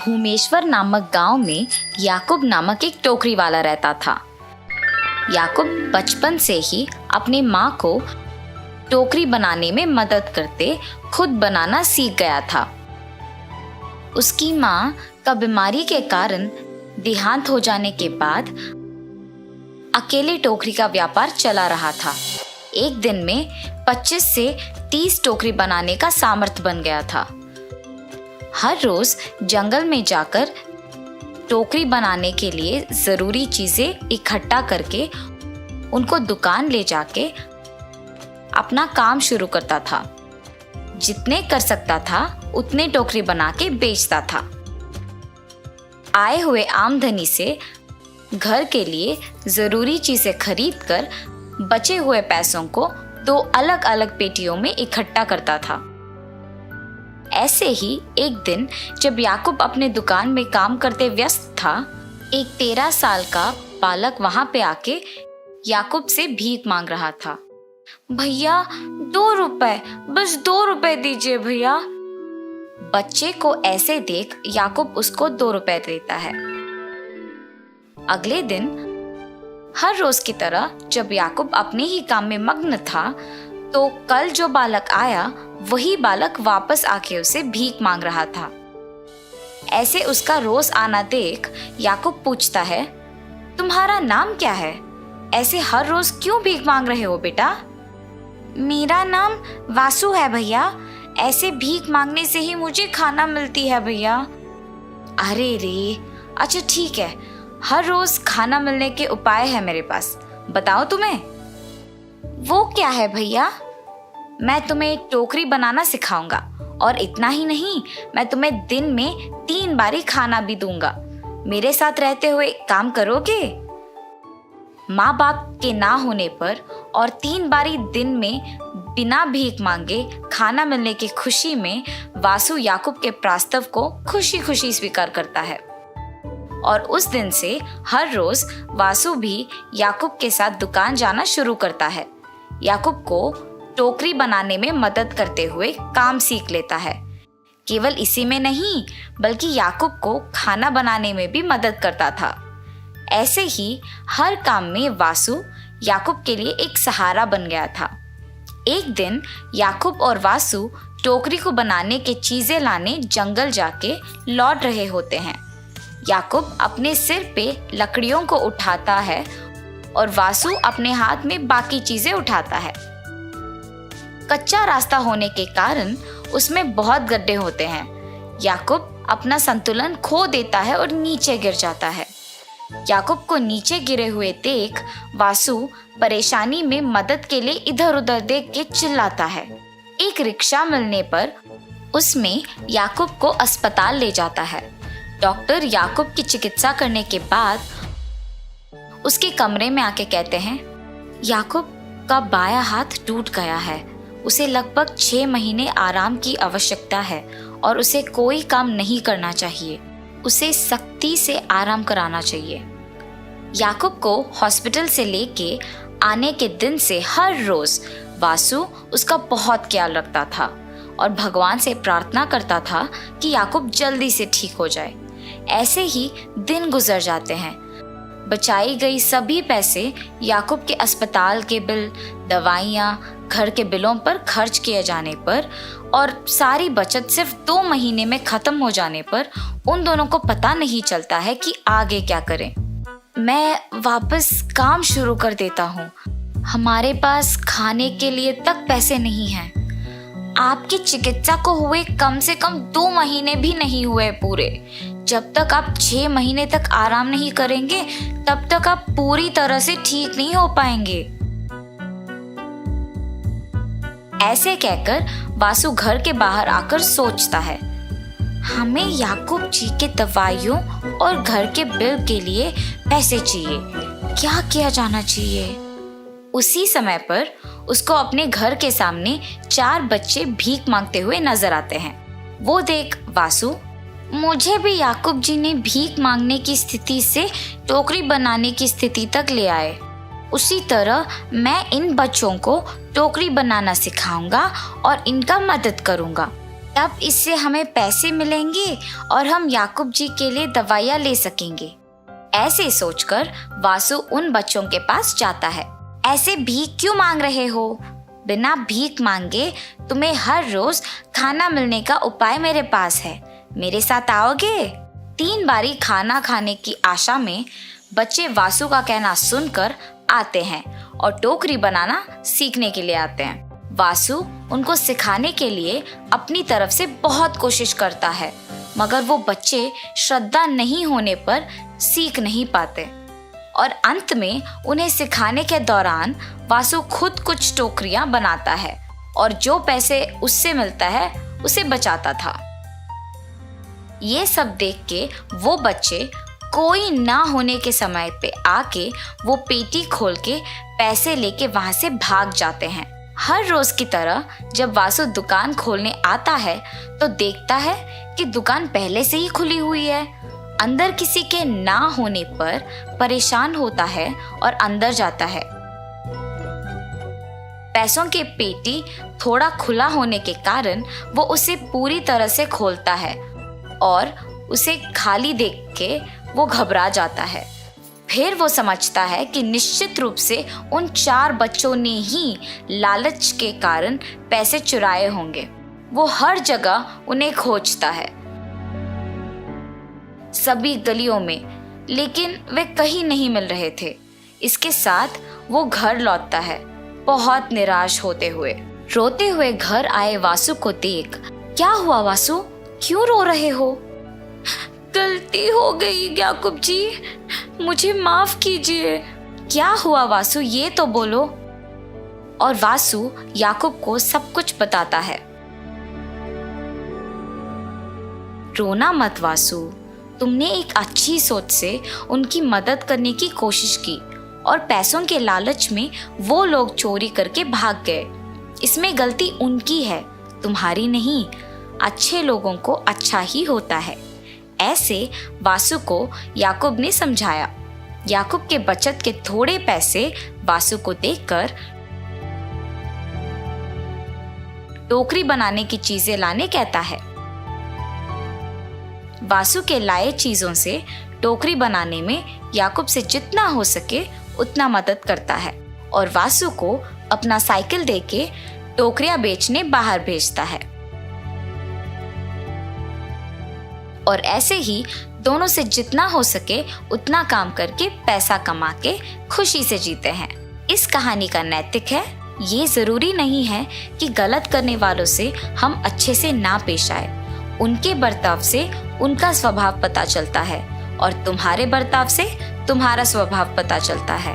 भूमेश्वर नामक गांव में याकूब नामक एक टोकरी वाला रहता था। याकूब बचपन से ही अपनी माँ को टोकरी बनाने में मदद करते खुद बनाना सीख गया था। उसकी माँ का बीमारी के कारण देहांत हो जाने के बाद अकेले टोकरी का व्यापार चला रहा था। एक दिन में 25 से 30 टोकरी बनाने का सामर्थ्य बन गया था। हर रोज जंगल में जाकर टोकरी बनाने के लिए जरूरी चीजें इकट्ठा करके उनको दुकान ले जाके अपना काम शुरू करता था। जितने कर सकता था उतने टोकरी बना के बेचता था। आए हुए आमदनी से घर के लिए जरूरी चीजें खरीद कर बचे हुए पैसों को 2 अलग अलग पेटियों में इकट्ठा करता था। ऐसे ही एक दिन जब याकूब अपने दुकान में काम करते व्यस्त था, एक 13 साल का बालक वहां पे आके याकूब से भीख मांग रहा था। भैया 2 रुपए, बस 2 रुपए दीजिए भैया। बच्चे को ऐसे देख याकूब उसको 2 रुपए देता है। अगले दिन हर रोज की तरह जब याकूब अपने ही काम में मग्न था, तो कल जो बालक आया वही बालक वापस आके उसे भीख मांग रहा था। ऐसे उसका रोज आना देख याकूब पूछता है, तुम्हारा नाम क्या है? ऐसे हर रोज क्यों भीख मांग रहे हो बेटा? मेरा नाम वासु है भैया। ऐसे भीख मांगने से ही मुझे खाना मिलती है भैया। अरे रे, अच्छा ठीक है, हर रोज खाना मिलने के उपाय है मेरे पास, बताओ तुम्हें। वो क्या है भैया? मैं तुम्हें टोकरी बनाना सिखाऊंगा, और इतना ही नहीं, मैं तुम्हें दिन में 3 बारी खाना भी दूंगा। मेरे साथ रहते हुए काम करोगे? माँ बाप के ना होने पर और 3 बारी दिन में बिना भीख मांगे खाना मिलने की खुशी में वासु याकूब के प्रस्ताव को खुशी खुशी स्वीकार करता है। और उस दिन से हर रोज वासु भी याकूब के साथ दुकान जाना शुरू करता है। याकूब को टोकरी बनाने में मदद करते हुए काम सीख लेता है। केवल इसी में नहीं, बल्कि याकूब को खाना बनाने में भी मदद करता था। ऐसे ही हर काम में वासु याकूब के लिए एक सहारा बन गया था। एक दिन याकूब और वासु टोकरी को बनाने के चीजें लाने जंगल जाके लौट रहे होते हैं। याकूब अपने सिर पे लकड़ियों को उठाता है और वासु अपने हाथ में बाकी चीजें उठाता है। कच्चा रास्ता होने के कारण उसमें बहुत गड्ढे होते हैं। याकूब अपना संतुलन खो देता है और नीचे गिर जाता है। याकूब को नीचे गिरे हुए देख वासु परेशानी में मदद के लिए इधर उधर देख के चिल्लाता है। एक रिक्शा मिलने पर उसमें याकूब को अस्पताल ले जाता है। डॉक्टर याकूब की चिकित्सा करने के बाद उसके कमरे में आके कहते हैं, याकूब का बायां हाथ टूट गया है। उसे लगभग 6 महीने आराम की आवश्यकता है और उसे कोई काम नहीं करना चाहिए। उसे सख्ती से आराम कराना चाहिए। याकूब को हॉस्पिटल से लेके आने के दिन से हर रोज वासु उसका बहुत ख्याल रखता था और भगवान से प्रार्थना करता था कि याकूब जल्दी से ठीक हो जाए। ऐसे ही दिन गुजर जाते हैं। बचाई गई सभी पैसे याकूब के अस्पताल के बिल, दवाइयाँ, घर के बिलों पर खर्च किए जाने पर और सारी बचत सिर्फ 2 महीने में खत्म हो जाने पर उन दोनों को पता नहीं चलता है कि आगे क्या करें। मैं वापस काम शुरू कर देता हूँ। हमारे पास खाने के लिए तक पैसे नहीं हैं। आपकी चिकित्सा को हुए कम से कम 2 महीने भी नहीं हुए पूरे। जब तक आप 6 महीने तक आराम नहीं करेंगे तब तक आप पूरी तरह से ठीक नहीं हो पाएंगे। ऐसे कहकर वासु घर के बाहर आकर सोचता है, हमें याकूब जी के दवाइयों और घर के बिल के लिए पैसे चाहिए। क्या किया जाना चाहिए? उसी समय पर उसको अपने घर के सामने 4 बच्चे भीख मांगते हुए नजर आते हैं। वो देख वासु, मुझे भी याकूब जी ने भीख मांगने की स्थिति से टोकरी बनाने की स्थिति तक ले आए। उसी तरह मैं इन बच्चों को टोकरी बनाना सिखाऊंगा और इनका मदद करूंगा। तब इससे हमें पैसे मिलेंगे और हम याकूब जी के लिए दवाइयाँ ले सकेंगे। ऐसे सोचकर वासु उन बच्चों के पास जाता है। ऐसे भीख क्यों मांग रहे हो? बिना भीख मांगे तुम्हें हर रोज खाना मिलने का उपाय मेरे पास है। मेरे साथ आओगे? 3 बारी खाना खाने की आशा में बच्चे वासु का कहना सुनकर आते हैं और टोकरी बनाना सीखने के लिए आते हैं। वासु उनको सिखाने के लिए अपनी तरफ से बहुत कोशिश करता है, मगर वो बच्चे श्रद्धा नहीं होने पर सीख नहीं पाते और अंत में उन्हें सिखाने के दौरान वासु खुद कुछ टोकरियां बनाता है और जो पैसे उससे मिलता है उसे बचाता था। ये सब देख के वो बच्चे कोई ना होने के समय पे आके वो पेटी खोल के पैसे लेके वहां से भाग जाते हैं। हर रोज की तरह जब वासु दुकान खोलने आता है तो देखता है कि दुकान पहले से ही खुली हुई है। अंदर किसी के ना होने पर परेशान होता है और अंदर जाता है। पैसों के पेटी थोड़ा खुला होने के कारण वो उसे पूरी तरह से खोलता है और उसे खाली देख के वो घबरा जाता है। फिर वो समझता है कि निश्चित रूप से उन 4 बच्चों ने ही लालच के कारण पैसे चुराए होंगे। वो हर जगह उन्हें खोजता है, सभी गलियों में, लेकिन वे कहीं नहीं मिल रहे थे। इसके साथ वो घर लौटता है, बहुत निराश होते हुए। रोते हुए घर आए वासु को देख, क्या हुआ वासु, क्यों रो रहे हो? गलती हो गई याकूब जी, मुझे माफ कीजिए। क्या हुआ वासु, ये तो बोलो। और वासु याकूब को सब कुछ बताता है। रोना मत वासु, तुमने एक अच्छी सोच से उनकी मदद करने की कोशिश की और पैसों के लालच में वो लोग चोरी करके भाग गए। इसमें गलती उनकी है, तुम्हारी नहीं। अच्छे लोगों को अच्छा ही होता है। ऐसे वासु को याकूब ने समझाया। याकूब के बचत के थोड़े पैसे वासु को देकर टोकरी बनाने की चीजें लाने कहता है। वासु के लाए चीजों से टोकरी बनाने में याकूब से जितना हो सके उतना मदद करता है और वासु को अपना साइकिल देके टोकरियां बेचने बाहर भेजता है। और ऐसे ही दोनों से जितना हो सके उतना काम करके पैसा कमा के खुशी से जीते हैं। इस कहानी का नैतिक है, ये जरूरी नहीं है कि गलत करने वालों से हम अच्छे से ना पेश आए। उनके बर्ताव से उनका स्वभाव पता चलता है और तुम्हारे बर्ताव से तुम्हारा स्वभाव पता चलता है।